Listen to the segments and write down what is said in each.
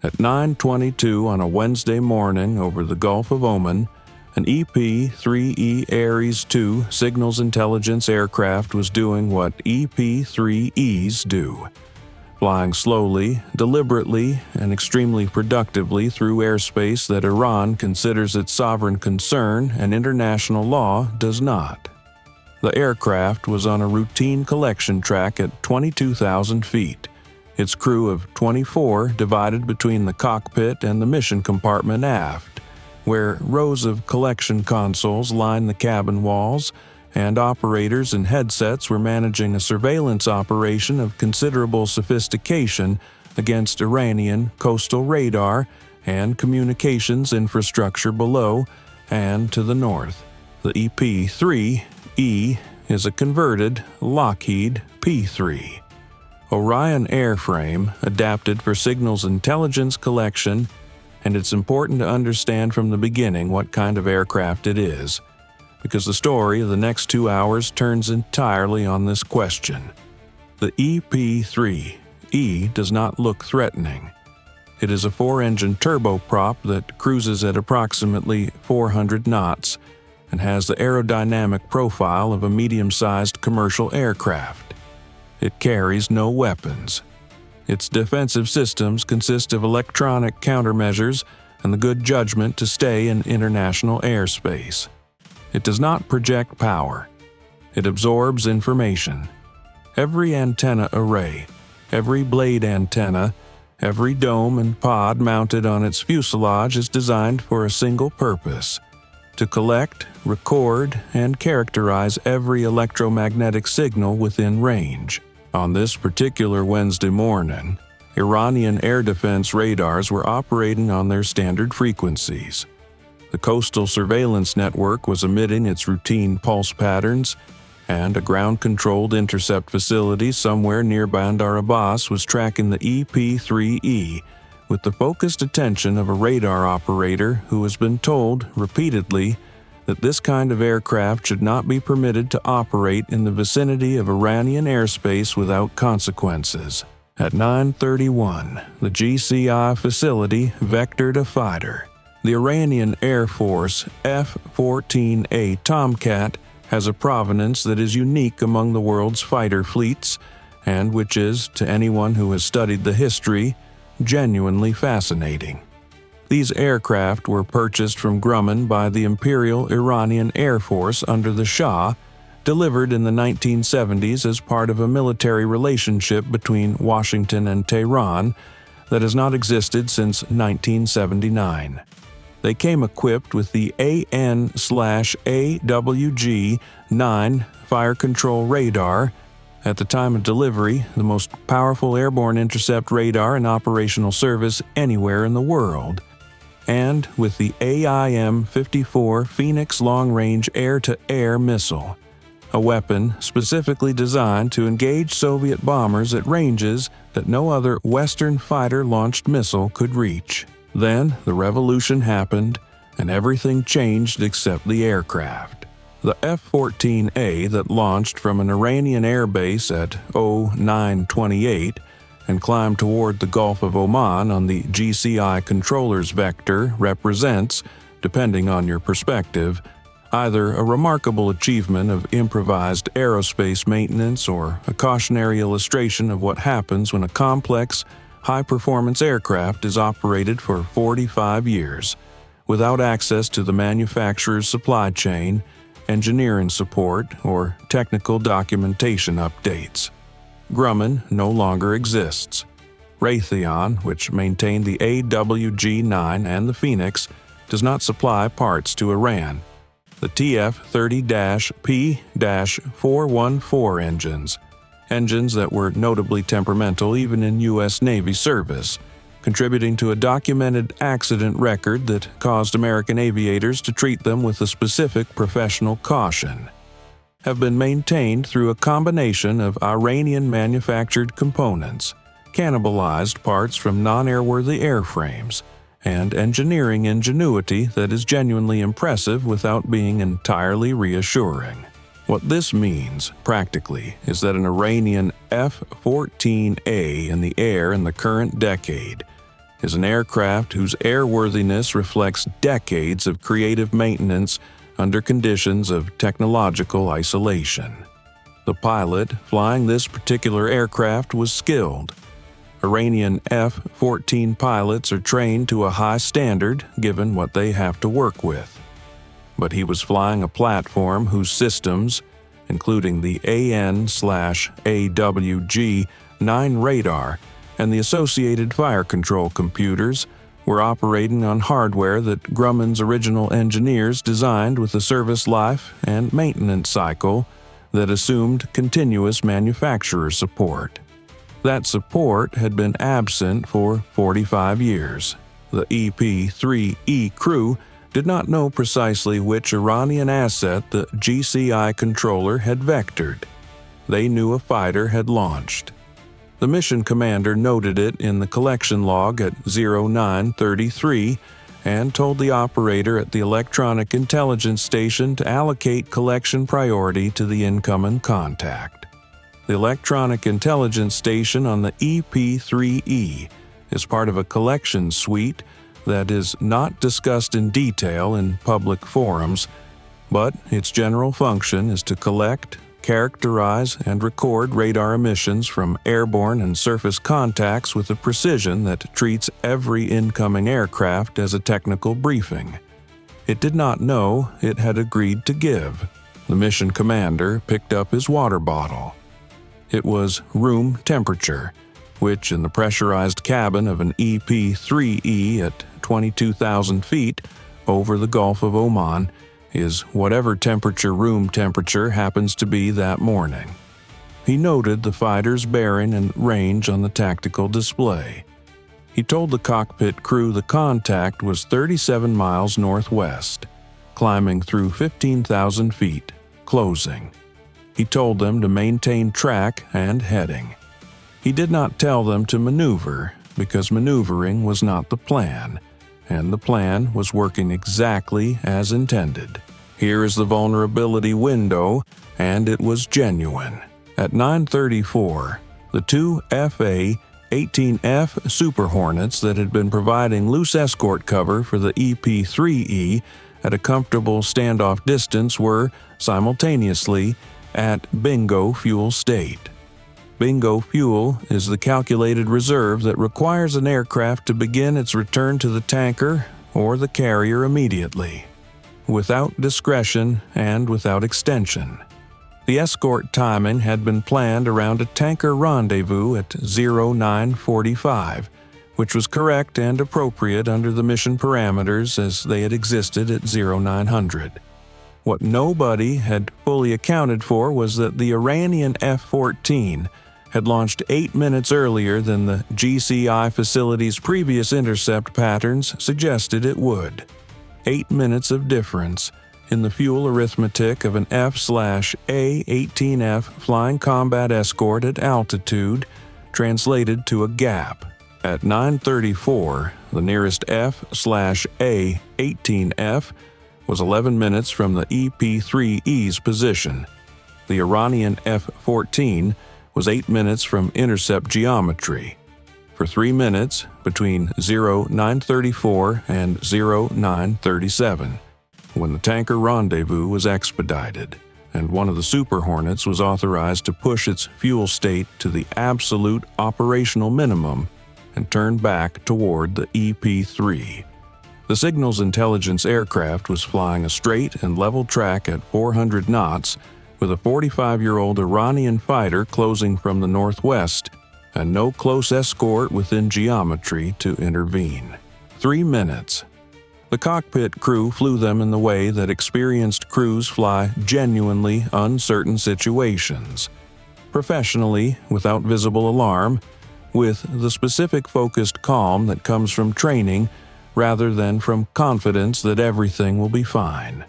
At 9:22 on a Wednesday morning over the Gulf of Oman, an EP-3E Aries 2 signals intelligence aircraft was doing what EP-3Es do, flying slowly, deliberately, and extremely productively through airspace that Iran considers its sovereign concern and international law does not. The aircraft was on a routine collection track at 22,000 feet, its crew of 24 divided between the cockpit and the mission compartment aft, where rows of collection consoles lined the cabin walls, and operators and headsets were managing a surveillance operation of considerable sophistication against Iranian coastal radar and communications infrastructure below and to the north. The EP-3E is a converted Lockheed P-3. Orion airframe adapted for signals intelligence collection, and it's important to understand from the beginning what kind of aircraft it is, because the story of the next 2 hours turns entirely on this question. The EP-3E does not look threatening. It is a 4-engine turboprop that cruises at approximately 400 knots and has the aerodynamic profile of a medium-sized commercial aircraft. It carries no weapons. Its defensive systems consist of electronic countermeasures and the good judgment to stay in international airspace. It does not project power. It absorbs information. Every antenna array, every blade antenna, every dome and pod mounted on its fuselage is designed for a single purpose: to collect, record, and characterize every electromagnetic signal within range. On this particular Wednesday morning, Iranian air defense radars were operating on their standard frequencies. The coastal surveillance network was emitting its routine pulse patterns, and a ground-controlled intercept facility somewhere near Bandar Abbas was tracking the EP-3E with the focused attention of a radar operator who has been told repeatedly that this kind of aircraft should not be permitted to operate in the vicinity of Iranian airspace without consequences. At 9:31, the GCI facility vectored a fighter. The Iranian Air Force F-14A Tomcat has a provenance that is unique among the world's fighter fleets, and which is, to anyone who has studied the history, genuinely fascinating. These aircraft were purchased from Grumman by the Imperial Iranian Air Force under the Shah, delivered in the 1970s as part of a military relationship between Washington and Tehran that has not existed since 1979. They came equipped with the AN/AWG-9 fire control radar, at the time of delivery the most powerful airborne intercept radar in operational service anywhere in the world, and with the AIM-54 Phoenix long-range air-to-air missile, a weapon specifically designed to engage Soviet bombers at ranges that no other Western fighter-launched missile could reach. Then the revolution happened, and everything changed except the aircraft. The F-14A that launched from an Iranian airbase at 0928 and climbed toward the Gulf of Oman on the GCI controller's vector represents, depending on your perspective, either a remarkable achievement of improvised aerospace maintenance or a cautionary illustration of what happens when a complex, high-performance aircraft is operated for 45 years, without access to the manufacturer's supply chain, engineering support, or technical documentation updates. Grumman no longer exists. Raytheon, which maintained the AWG-9 and the Phoenix, does not supply parts to Iran. The TF-30-P-414 engines that were notably temperamental even in U.S. Navy service, contributing to a documented accident record that caused American aviators to treat them with a specific professional caution, have been maintained through a combination of Iranian-manufactured components, cannibalized parts from non-airworthy airframes, and engineering ingenuity that is genuinely impressive without being entirely reassuring. What this means, practically, is that an Iranian F-14A in the air in the current decade is an aircraft whose airworthiness reflects decades of creative maintenance under conditions of technological isolation. The pilot flying this particular aircraft was skilled. Iranian F-14 pilots are trained to a high standard given what they have to work with. But he was flying a platform whose systems, including the AN/AWG-9 radar and the associated fire control computers, were operating on hardware that Grumman's original engineers designed with a service life and maintenance cycle that assumed continuous manufacturer support. That support had been absent for 45 years. The EP-3E crew did not know precisely which Iranian asset the GCI controller had vectored. They knew a fighter had launched. The mission commander noted it in the collection log at 0933 and told the operator at the electronic intelligence station to allocate collection priority to the incoming contact. The electronic intelligence station on the EP-3E is part of a collection suite that is not discussed in detail in public forums, but its general function is to collect, characterize, and record radar emissions from airborne and surface contacts with a precision that treats every incoming aircraft as a technical briefing. It did not know it had agreed to give. The mission commander picked up his water bottle. It was room temperature, which in the pressurized cabin of an EP-3E at 22,000 feet over the Gulf of Oman is whatever room temperature happens to be that morning. He noted the fighter's bearing and range on the tactical display. He told the cockpit crew the contact was 37 miles northwest, climbing through 15,000 feet, closing. He told them to maintain track and heading. He did not tell them to maneuver, because maneuvering was not the plan, and the plan was working exactly as intended. Here is the vulnerability window, and it was genuine. At 9:34, the two FA-18F Super Hornets that had been providing loose escort cover for the EP-3E at a comfortable standoff distance were, simultaneously, at bingo fuel state. Bingo fuel is the calculated reserve that requires an aircraft to begin its return to the tanker or the carrier immediately, without discretion and without extension. The escort timing had been planned around a tanker rendezvous at 0945, which was correct and appropriate under the mission parameters as they had existed at 0900. What nobody had fully accounted for was that the Iranian F-14 had launched 8 minutes earlier than the GCI facility's previous intercept patterns suggested it would. 8 minutes of difference in the fuel arithmetic of an F/A-18F flying combat escort at altitude translated to a gap. At 9:34, the nearest F/A-18F was 11 minutes from the EP-3E's position. The Iranian F-14 was 8 minutes from intercept geometry. For 3 minutes, between 0934 and 0937, when the tanker rendezvous was expedited, and one of the Super Hornets was authorized to push its fuel state to the absolute operational minimum and turn back toward the EP-3. The signals intelligence aircraft was flying a straight and level track at 400 knots with a 45-year-old Iranian fighter closing from the northwest and no close escort within geometry to intervene. 3 minutes. The cockpit crew flew them in the way that experienced crews fly genuinely uncertain situations. Professionally, without visible alarm, with the specific focused calm that comes from training rather than from confidence that everything will be fine.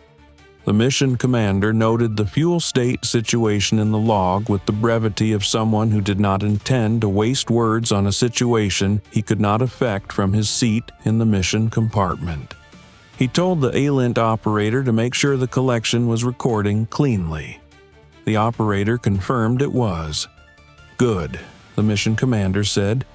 The mission commander noted the fuel state situation in the log with the brevity of someone who did not intend to waste words on a situation he could not affect from his seat in the mission compartment. He told the ELINT operator to make sure the collection was recording cleanly. The operator confirmed it was. Good, the mission commander said.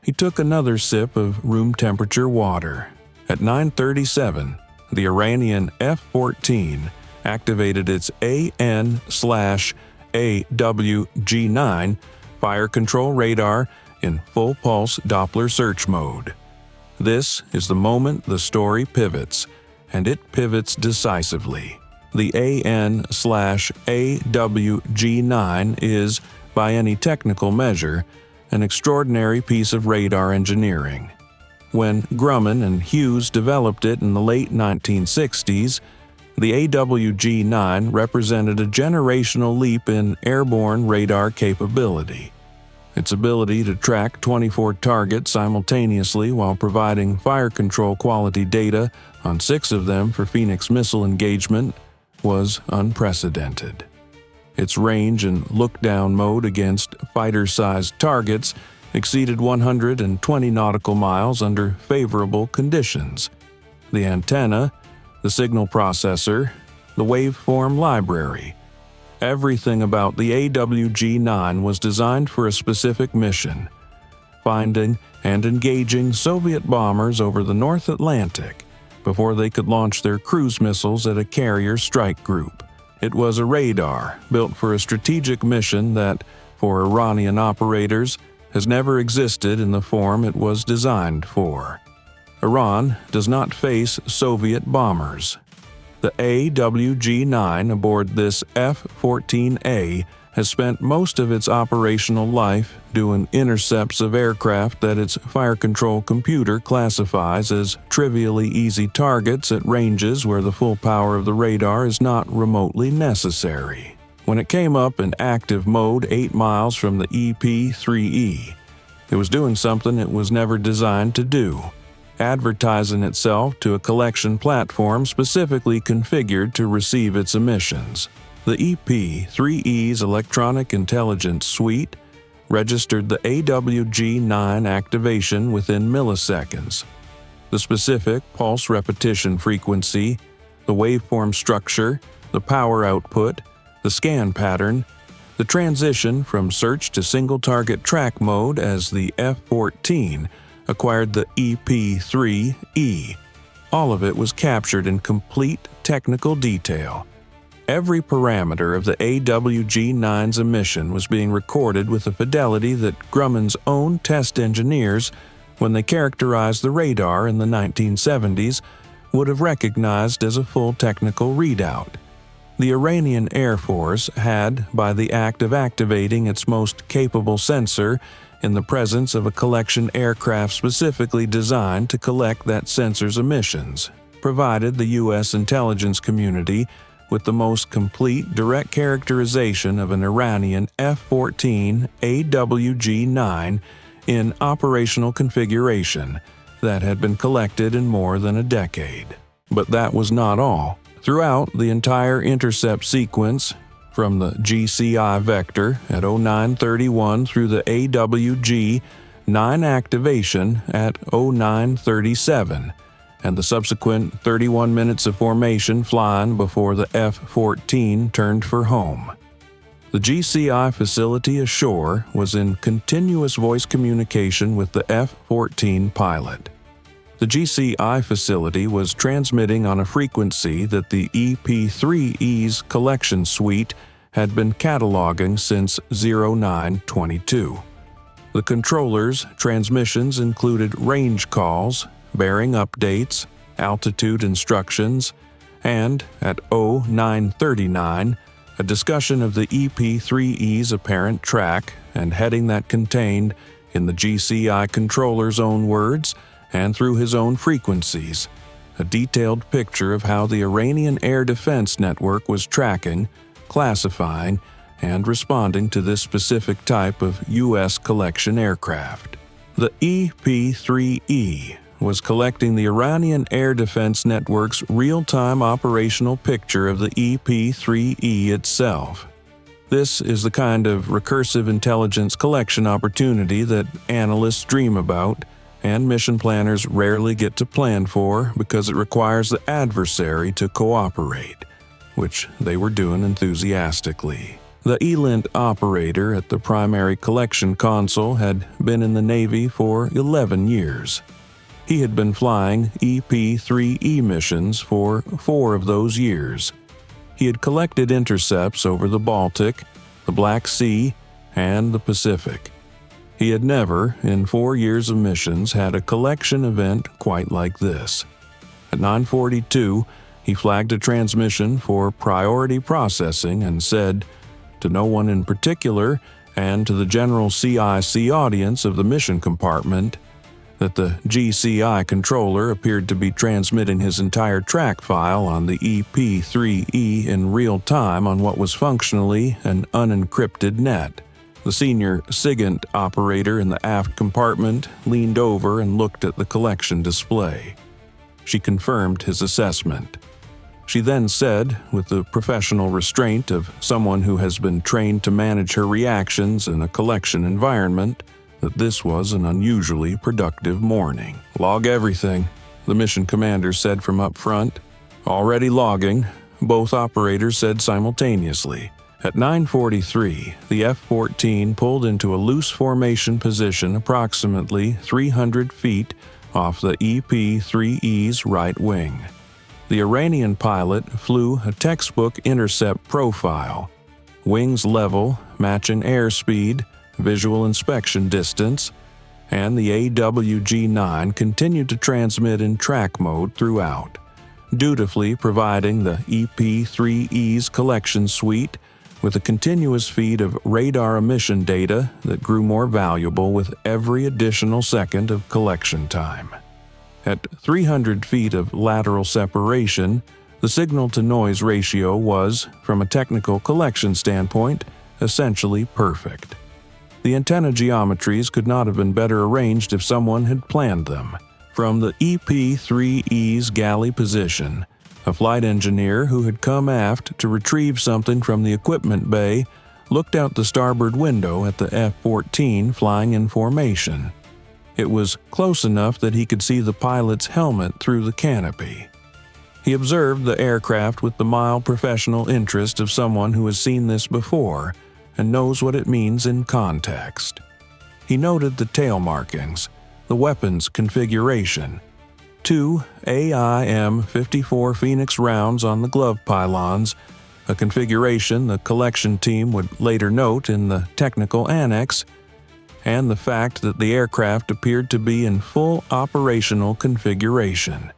He took another sip of room-temperature water. At 9:37, the Iranian F-14 activated its AN/AWG-9 fire control radar in full-pulse Doppler search mode. This is the moment the story pivots, and it pivots decisively. The AN/AWG-9 is, by any technical measure, an extraordinary piece of radar engineering. When Grumman and Hughes developed it in the late 1960s, the AWG-9 represented a generational leap in airborne radar capability. Its ability to track 24 targets simultaneously while providing fire control quality data on 6 of them for Phoenix missile engagement was unprecedented. Its range in look-down mode against fighter-sized targets exceeded 120 nautical miles under favorable conditions. The antenna, the signal processor, the waveform library. Everything about the AWG-9 was designed for a specific mission: finding and engaging Soviet bombers over the North Atlantic before they could launch their cruise missiles at a carrier strike group. It was a radar built for a strategic mission that, for Iranian operators, has never existed in the form it was designed for. Iran does not face Soviet bombers. The AWG-9 aboard this F-14A has spent most of its operational life doing intercepts of aircraft that its fire control computer classifies as trivially easy targets at ranges where the full power of the radar is not remotely necessary. When it came up in active mode 8 miles from the EP-3E, it was doing something it was never designed to do: advertising itself to a collection platform specifically configured to receive its emissions. The EP-3E's electronic intelligence suite registered the AWG-9 activation within milliseconds. The specific pulse repetition frequency, the waveform structure, the power output, the scan pattern, the transition from search to single-target track mode as the F-14 acquired the EP-3E. All of it was captured in complete technical detail. Every parameter of the AWG-9's emission was being recorded with a fidelity that Grumman's own test engineers, when they characterized the radar in the 1970s, would have recognized as a full technical readout. The Iranian Air Force had, by the act of activating its most capable sensor in the presence of a collection aircraft specifically designed to collect that sensor's emissions, provided the U.S. intelligence community with the most complete direct characterization of an Iranian F-14 AWG-9 in operational configuration that had been collected in more than a decade. But that was not all. Throughout the entire intercept sequence, from the GCI vector at 0931 through the AWG-9 activation at 0937, and the subsequent 31 minutes of formation flying before the F-14 turned for home. The GCI facility ashore was in continuous voice communication with the F-14 pilot. The GCI facility was transmitting on a frequency that the EP-3E's collection suite had been cataloging since 0922. The controller's transmissions included range calls, bearing updates, altitude instructions, and, at 0939, a discussion of the EP-3E's apparent track and heading that contained, in the GCI controller's own words and through his own frequencies, a detailed picture of how the Iranian Air Defense Network was tracking, classifying, and responding to this specific type of U.S. collection aircraft. The EP-3E was collecting the Iranian Air Defense Network's real-time operational picture of the EP-3E itself. This is the kind of recursive intelligence collection opportunity that analysts dream about and mission planners rarely get to plan for because it requires the adversary to cooperate, which they were doing enthusiastically. The ELINT operator at the primary collection console had been in the Navy for 11 years. He had been flying EP-3E missions for 4 of those years. He had collected intercepts over the Baltic, the Black Sea, and the Pacific. He had never, in 4 years of missions, had a collection event quite like this. At 9:42, he flagged a transmission for priority processing and said, to no one in particular and to the general CIC audience of the mission compartment, that the GCI controller appeared to be transmitting his entire track file on the EP-3E in real time on what was functionally an unencrypted net. The senior SIGINT operator in the aft compartment leaned over and looked at the collection display. She confirmed his assessment. She then said, with the professional restraint of someone who has been trained to manage her reactions in a collection environment, that this was an unusually productive morning. "Log everything," the mission commander said from up front. "Already logging," both operators said simultaneously. At 9:43, the F-14 pulled into a loose formation position approximately 300 feet off the EP-3E's right wing. The Iranian pilot flew a textbook intercept profile, wings level, matching airspeed, visual inspection distance, and the AWG-9 continued to transmit in track mode throughout, dutifully providing the EP-3E's collection suite with a continuous feed of radar emission data that grew more valuable with every additional second of collection time. At 300 feet of lateral separation, the signal-to-noise ratio was, from a technical collection standpoint, essentially perfect. The antenna geometries could not have been better arranged if someone had planned them. From the EP-3E's galley position, a flight engineer who had come aft to retrieve something from the equipment bay looked out the starboard window at the F-14 flying in formation. It was close enough that he could see the pilot's helmet through the canopy. He observed the aircraft with the mild professional interest of someone who has seen this before and knows what it means in context. He noted the tail markings, the weapons configuration, 2 AIM-54 Phoenix rounds on the glove pylons, a configuration the collection team would later note in the technical annex, and the fact that the aircraft appeared to be in full operational configuration.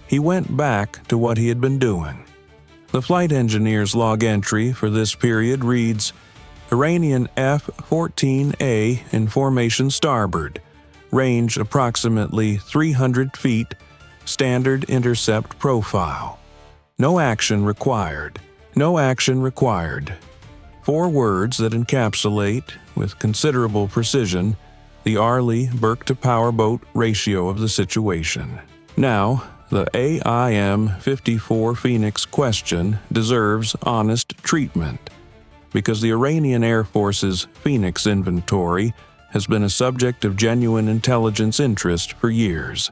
He went back to what he had been doing. The flight engineer's log entry for this period reads, Iranian F-14A in formation starboard, range approximately 300 feet, standard intercept profile. No action required. No action required. 4 words that encapsulate, with considerable precision, the Arleigh-Burke-to-powerboat ratio of the situation. Now, the AIM-54 Phoenix question deserves honest treatment, because the Iranian Air Force's Phoenix inventory has been a subject of genuine intelligence interest for years.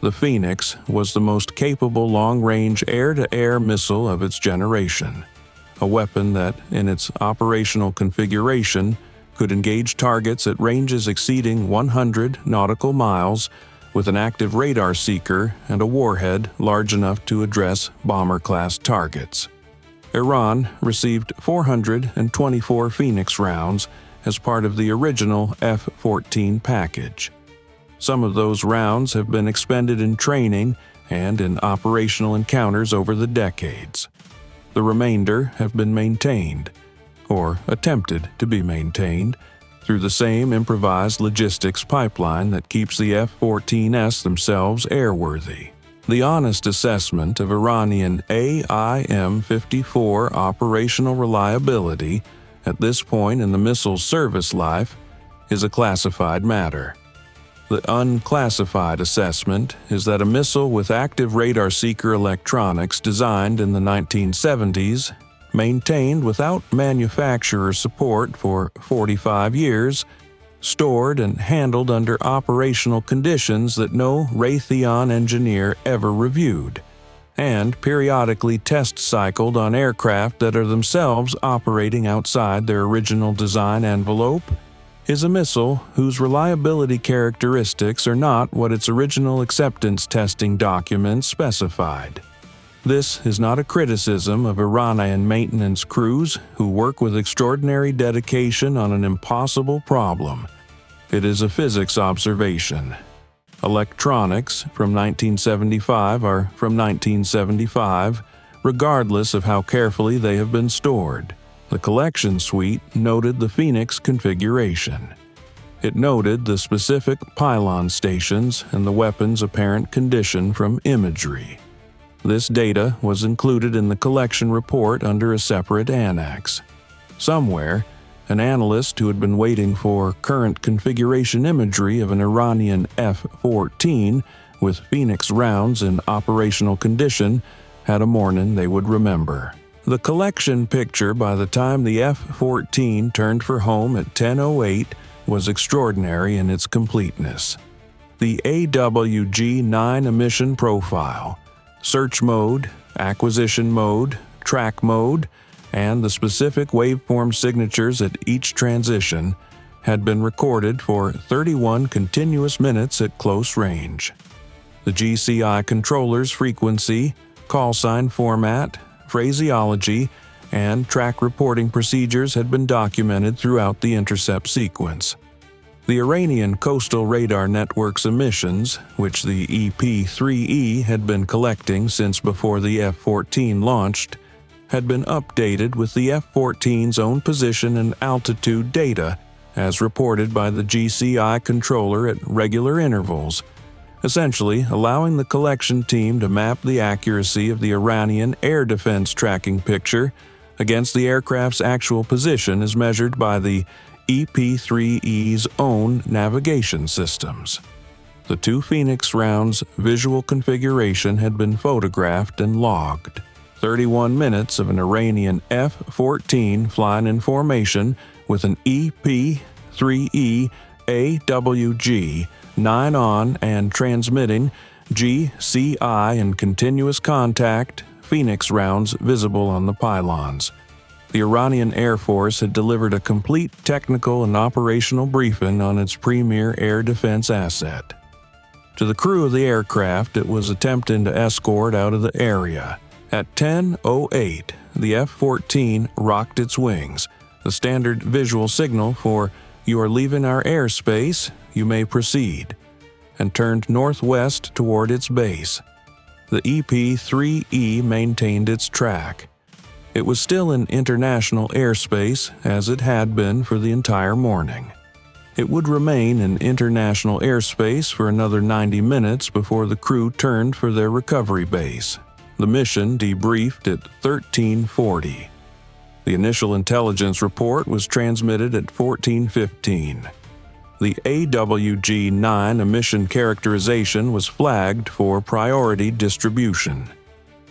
The Phoenix was the most capable long-range air-to-air missile of its generation, a weapon that, in its operational configuration, could engage targets at ranges exceeding 100 nautical miles with an active radar seeker and a warhead large enough to address bomber-class targets. Iran received 424 Phoenix rounds as part of the original F-14 package. Some of those rounds have been expended in training and in operational encounters over the decades. The remainder have been maintained, or attempted to be maintained, through the same improvised logistics pipeline that keeps the F-14s themselves airworthy. The honest assessment of Iranian AIM-54 operational reliability at this point in the missile's service life is a classified matter. The unclassified assessment is that a missile with active radar seeker electronics designed in the 1970s, maintained without manufacturer support for 45 years, stored and handled under operational conditions that no Raytheon engineer ever reviewed, and periodically test cycled on aircraft that are themselves operating outside their original design envelope, is a missile whose reliability characteristics are not what its original acceptance testing documents specified. This is not a criticism of Iranian maintenance crews who work with extraordinary dedication on an impossible problem. It is a physics observation. Electronics from 1975 are from 1975, regardless of how carefully they have been stored. The collection suite noted the Phoenix configuration. It noted the specific pylon stations and the weapon's apparent condition from imagery. This data was included in the collection report under a separate annex. Somewhere, an analyst who had been waiting for current configuration imagery of an Iranian F-14 with Phoenix rounds in operational condition had a morning they would remember. The collection picture by the time the F-14 turned for home at 10:08 was extraordinary in its completeness. The AWG-9 emission profile, search mode, acquisition mode, track mode, and the specific waveform signatures at each transition had been recorded for 31 continuous minutes at close range. The GCI controller's frequency, call sign format, phraseology, and track reporting procedures had been documented throughout the intercept sequence. The Iranian Coastal Radar Network's emissions, which the EP-3E had been collecting since before the F-14 launched, had been updated with the F-14's own position and altitude data as reported by the GCI controller at regular intervals, essentially allowing the collection team to map the accuracy of the Iranian air defense tracking picture against the aircraft's actual position as measured by the EP-3E's own navigation systems. The two Phoenix rounds' visual configuration had been photographed and logged. 31 minutes of an Iranian F-14 flying in formation with an EP-3E AWG 9 on and transmitting GCI in continuous contact, Phoenix rounds visible on the pylons. The Iranian Air Force had delivered a complete technical and operational briefing on its premier air defense asset. To the crew of the aircraft, it was attempting to escort out of the area. At 10:08, the F-14 rocked its wings, the standard visual signal for "You are leaving our airspace, you may proceed," and turned northwest toward its base. The EP-3E maintained its track. It was still in international airspace, as it had been for the entire morning. It would remain in international airspace for another 90 minutes before the crew turned for their recovery base. The mission debriefed at 13:40. The initial intelligence report was transmitted at 14:15. The AWG-9 emission characterization was flagged for priority distribution.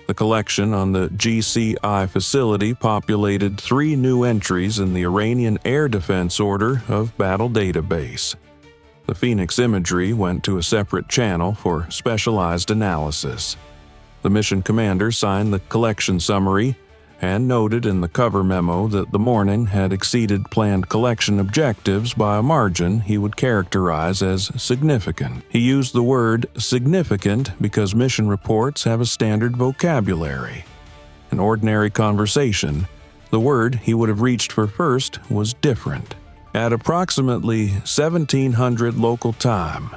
The collection on the GCI facility populated 3 new entries in the Iranian Air Defense Order of Battle database. The Phoenix imagery went to a separate channel for specialized analysis. The mission commander signed the collection summary and noted in the cover memo that the morning had exceeded planned collection objectives by a margin he would characterize as significant. He used the word significant because mission reports have a standard vocabulary. In ordinary conversation, the word he would have reached for first was different. At approximately 1700 local time,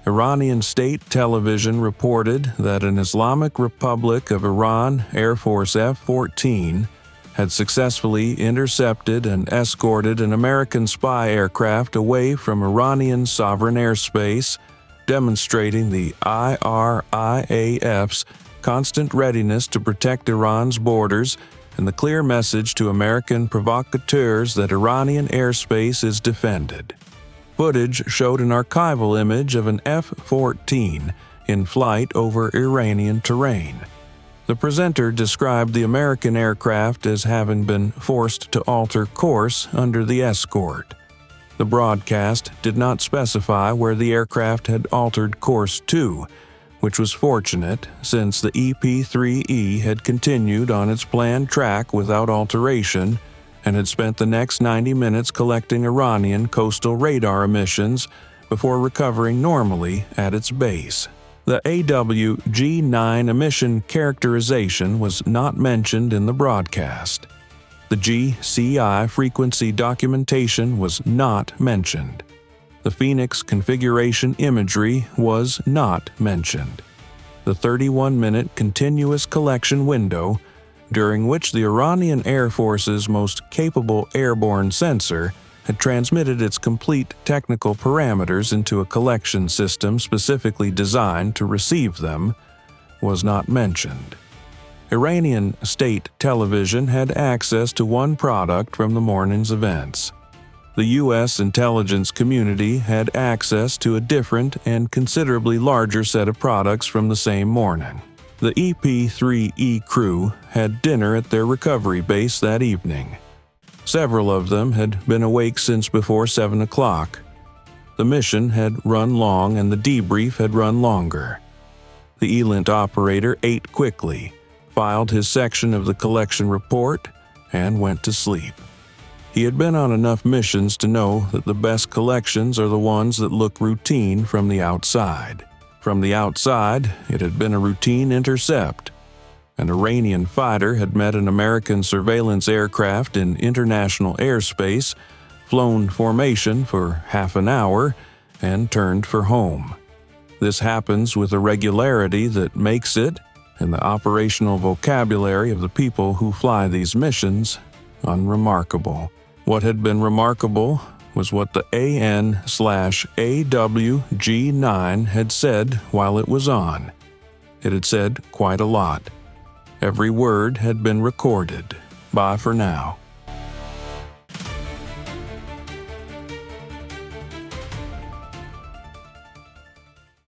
Iranian state television reported that an Islamic Republic of Iran Air Force F-14 had successfully intercepted and escorted an American spy aircraft away from Iranian sovereign airspace, demonstrating the IRIAF's constant readiness to protect Iran's borders and the clear message to American provocateurs that Iranian airspace is defended. Footage showed an archival image of an F-14 in flight over Iranian terrain. The presenter described the American aircraft as having been forced to alter course under the escort. The broadcast did not specify where the aircraft had altered course to, which was fortunate since the EP-3E had continued on its planned track without alteration and had spent the next 90 minutes collecting Iranian coastal radar emissions before recovering normally at its base. The AWG-9 emission characterization was not mentioned in the broadcast. The GCI frequency documentation was not mentioned. The Phoenix configuration imagery was not mentioned. The 31-minute continuous collection window, during which the Iranian Air Force's most capable airborne sensor had transmitted its complete technical parameters into a collection system specifically designed to receive them, was not mentioned. Iranian state television had access to one product from the morning's events. The U.S. intelligence community had access to a different and considerably larger set of products from the same morning. The EP-3E crew had dinner at their recovery base that evening. Several of them had been awake since before 7 o'clock. The mission had run long and the debrief had run longer. The ELINT operator ate quickly, filed his section of the collection report, and went to sleep. He had been on enough missions to know that the best collections are the ones that look routine from the outside. From the outside, it had been a routine intercept. An Iranian fighter had met an American surveillance aircraft in international airspace, flown formation for half an hour, and turned for home. This happens with a regularity that makes it, in the operational vocabulary of the people who fly these missions, unremarkable. What had been remarkable was what the AN/AWG-9 had said while it was on. It had said quite a lot. Every word had been recorded. Bye for now.